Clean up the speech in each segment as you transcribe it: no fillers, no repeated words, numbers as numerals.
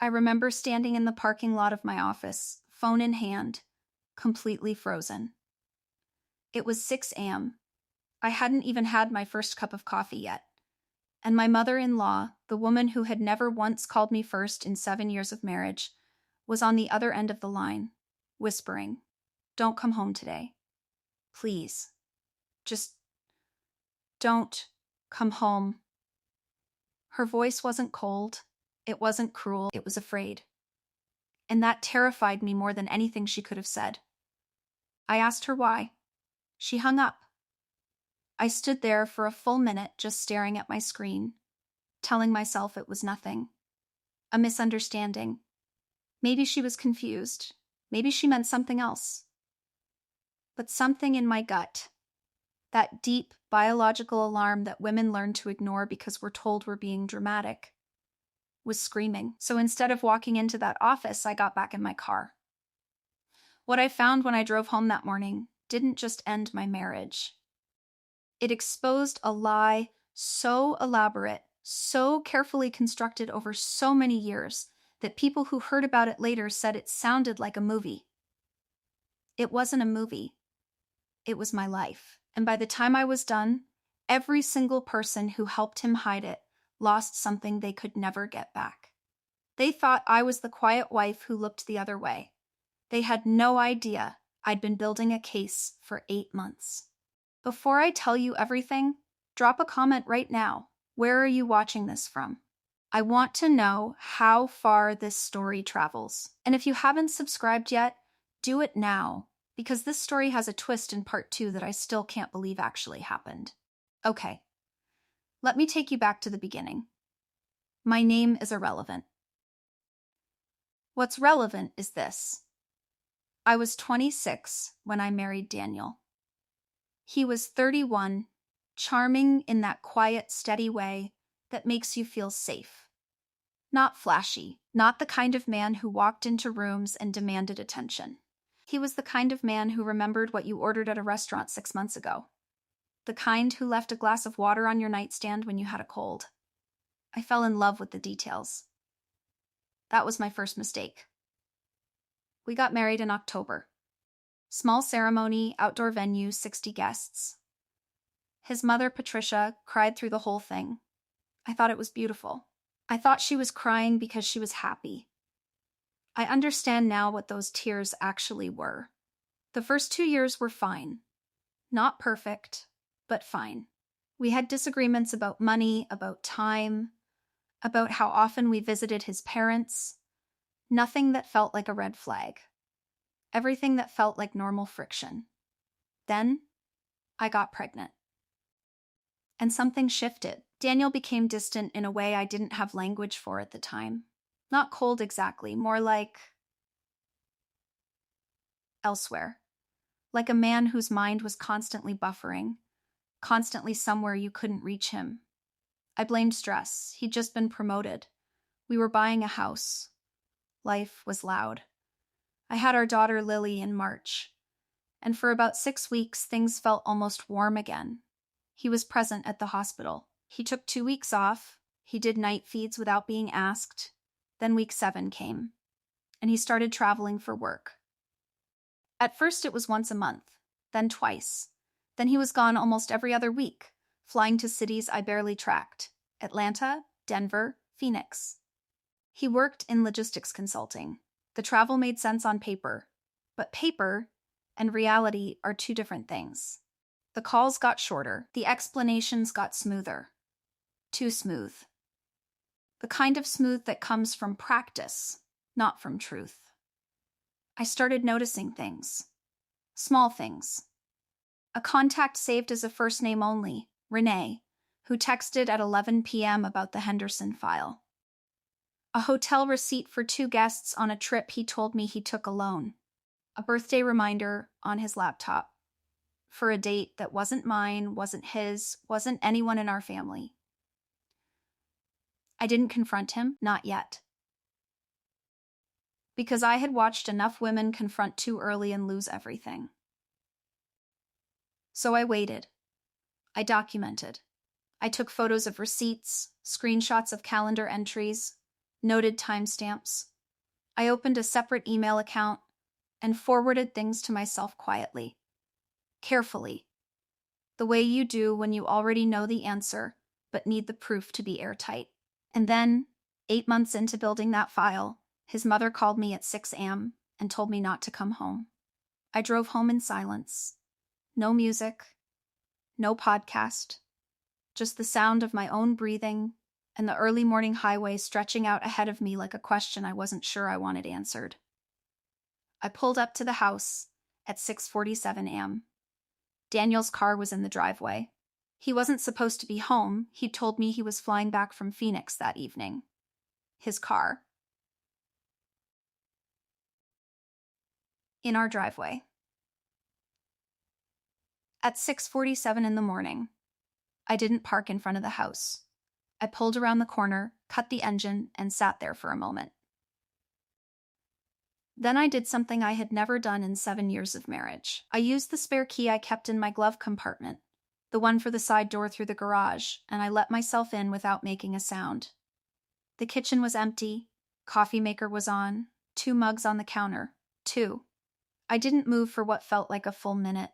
I remember standing in the parking lot of my office, phone in hand, completely frozen. It was 6 a.m. I hadn't even had my first cup of coffee yet. And my mother-in-law, the woman who had never once called me first in 7 years of marriage, was on the other end of the line, whispering, "Don't come home today. Please. Just don't come home." Her voice wasn't cold. It wasn't cruel. It was afraid. And that terrified me more than anything she could have said. I asked her why. She hung up. I stood there for a full minute just staring at my screen, telling myself it was nothing. A misunderstanding. Maybe she was confused. Maybe she meant something else. But something in my gut, that deep biological alarm that women learn to ignore because we're told we're being dramatic, was screaming. So instead of walking into that office, I got back in my car. What I found when I drove home that morning didn't just end my marriage. It exposed a lie so elaborate, so carefully constructed over so many years, that people who heard about it later said it sounded like a movie. It wasn't a movie. It was my life. And by the time I was done, every single person who helped him hide it lost something they could never get back. They thought I was the quiet wife who looked the other way. They had no idea I'd been building a case for 8 months. Before I tell you everything, drop a comment right now. Where are you watching this from? I want to know how far this story travels. And if you haven't subscribed yet, do it now, because this story has a twist in part 2 that I still can't believe actually happened. Okay, let me take you back to the beginning. My name is irrelevant. What's relevant is this. I was 26 when I married Daniel. He was 31, charming in that quiet, steady way that makes you feel safe. Not flashy, not the kind of man who walked into rooms and demanded attention. He was the kind of man who remembered what you ordered at a restaurant 6 months ago. The kind who left a glass of water on your nightstand when you had a cold. I fell in love with the details. That was my first mistake. We got married in October. Small ceremony, outdoor venue, 60 guests. His mother, Patricia, cried through the whole thing. I thought it was beautiful. I thought she was crying because she was happy. I understand now what those tears actually were. The first 2 years were fine. Not perfect, but fine. We had disagreements about money, about time, about how often we visited his parents. Nothing that felt like a red flag. Everything that felt like normal friction. Then, I got pregnant. And something shifted. Daniel became distant in a way I didn't have language for at the time. Not cold exactly, more like elsewhere. Like a man whose mind was constantly buffering, constantly somewhere you couldn't reach him. I blamed stress. He'd just been promoted. We were buying a house. Life was loud. I had our daughter Lily in March. And for about 6 weeks, things felt almost warm again. He was present at the hospital. He took 2 weeks off. He did night feeds without being asked. Then week 7 came, and he started traveling for work. At first it was once a month, then twice. Then he was gone almost every other week, flying to cities I barely tracked: Atlanta, Denver, Phoenix. He worked in logistics consulting. The travel made sense on paper, but paper and reality are two different things. The calls got shorter, the explanations got smoother. Too smooth. The kind of smooth that comes from practice, not from truth. I started noticing things. Small things. A contact saved as a first name only, Renee, who texted at 11 p.m. about the Henderson file. A hotel receipt for 2 guests on a trip he told me he took alone. A birthday reminder on his laptop. For a date that wasn't mine, wasn't his, wasn't anyone in our family. I didn't confront him, not yet. Because I had watched enough women confront too early and lose everything. So I waited. I documented. I took photos of receipts, screenshots of calendar entries, noted timestamps. I opened a separate email account and forwarded things to myself quietly, carefully, the way you do when you already know the answer but need the proof to be airtight. And then, 8 months into building that file, his mother called me at 6 a.m. and told me not to come home. I drove home in silence. No music, no podcast, just the sound of my own breathing and the early morning highway stretching out ahead of me like a question I wasn't sure I wanted answered. I pulled up to the house at 6:47 a.m. Daniel's car was in the driveway. He wasn't supposed to be home. He told me he was flying back from Phoenix that evening. His car. In our driveway. At 6:47 in the morning, I didn't park in front of the house. I pulled around the corner, cut the engine, and sat there for a moment. Then I did something I had never done in 7 years of marriage. I used the spare key I kept in my glove compartment, the one for the side door through the garage, and I let myself in without making a sound. The kitchen was empty, coffee maker was on, 2 mugs on the counter. 2. I didn't move for what felt like a full minute.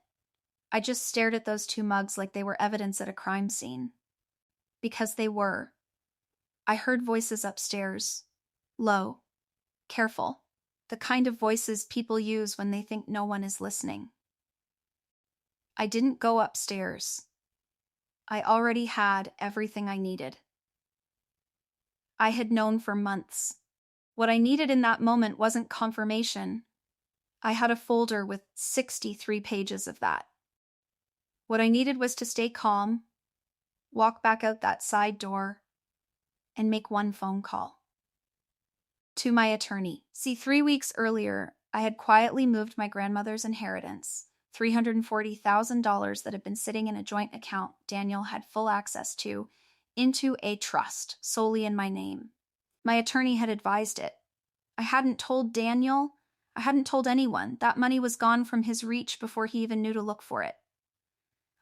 I just stared at those 2 mugs like they were evidence at a crime scene. Because they were. I heard voices upstairs. Low. Careful. The kind of voices people use when they think no one is listening. I didn't go upstairs. I already had everything I needed. I had known for months. What I needed in that moment wasn't confirmation. I had a folder with 63 pages of that. What I needed was to stay calm, walk back out that side door, and make one phone call. To my attorney. See, 3 weeks earlier, I had quietly moved my grandmother's inheritance, $340,000 that had been sitting in a joint account Daniel had full access to, into a trust solely in my name. My attorney had advised it. I hadn't told Daniel. I hadn't told anyone. That money was gone from his reach before he even knew to look for it.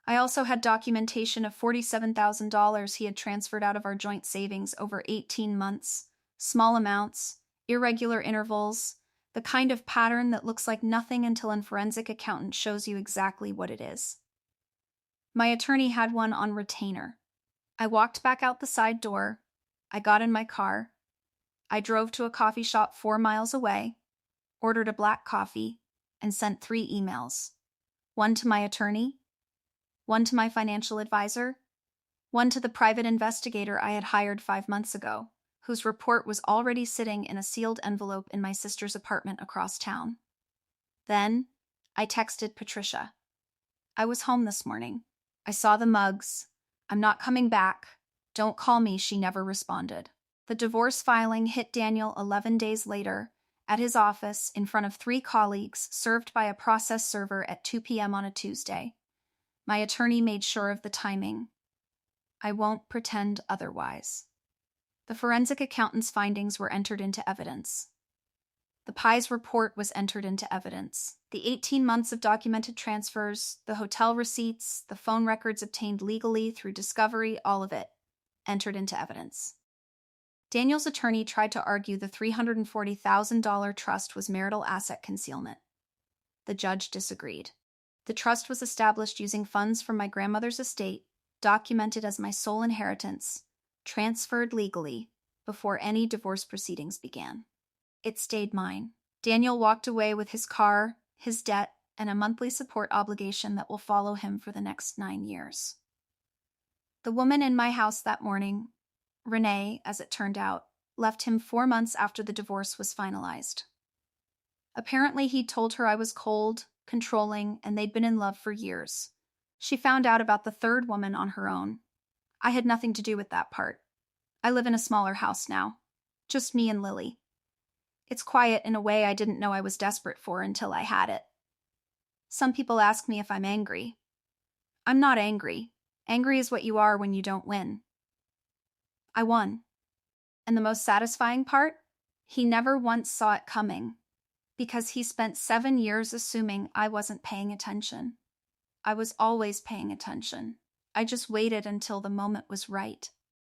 I also had documentation of $47,000 he had transferred out of our joint savings over 18 months, small amounts, irregular intervals, the kind of pattern that looks like nothing until a forensic accountant shows you exactly what it is. My attorney had one on retainer. I walked back out the side door. I got in my car. I drove to a coffee shop 4 miles away, ordered a black coffee, and sent 3 emails. 1 to my attorney, 1 to my financial advisor, 1 to the private investigator I had hired 5 months ago, whose report was already sitting in a sealed envelope in my sister's apartment across town. Then, I texted Patricia. I was home this morning. I saw the mugs. I'm not coming back. Don't call me, she never responded. The divorce filing hit Daniel 11 days later, at his office in front of 3 colleagues served by a process server at 2 p.m. on a Tuesday. My attorney made sure of the timing. I won't pretend otherwise. The forensic accountant's findings were entered into evidence. The PI's report was entered into evidence. The 18 months of documented transfers, the hotel receipts, the phone records obtained legally through discovery, all of it, entered into evidence. Daniel's attorney tried to argue the $340,000 trust was marital asset concealment. The judge disagreed. The trust was established using funds from my grandmother's estate, documented as my sole inheritance, transferred legally, before any divorce proceedings began. It stayed mine. Daniel walked away with his car, his debt, and a monthly support obligation that will follow him for the next 9 years. The woman in my house that morning, Renee, as it turned out, left him 4 months after the divorce was finalized. Apparently, he'd told her I was cold, controlling, and they'd been in love for years. She found out about the 3rd woman on her own. I had nothing to do with that part. I live in a smaller house now. Just me and Lily. It's quiet in a way I didn't know I was desperate for until I had it. Some people ask me if I'm angry. I'm not angry. Angry is what you are when you don't win. I won. And the most satisfying part? He never once saw it coming, because he spent 7 years assuming I wasn't paying attention. I was always paying attention. I just waited until the moment was right.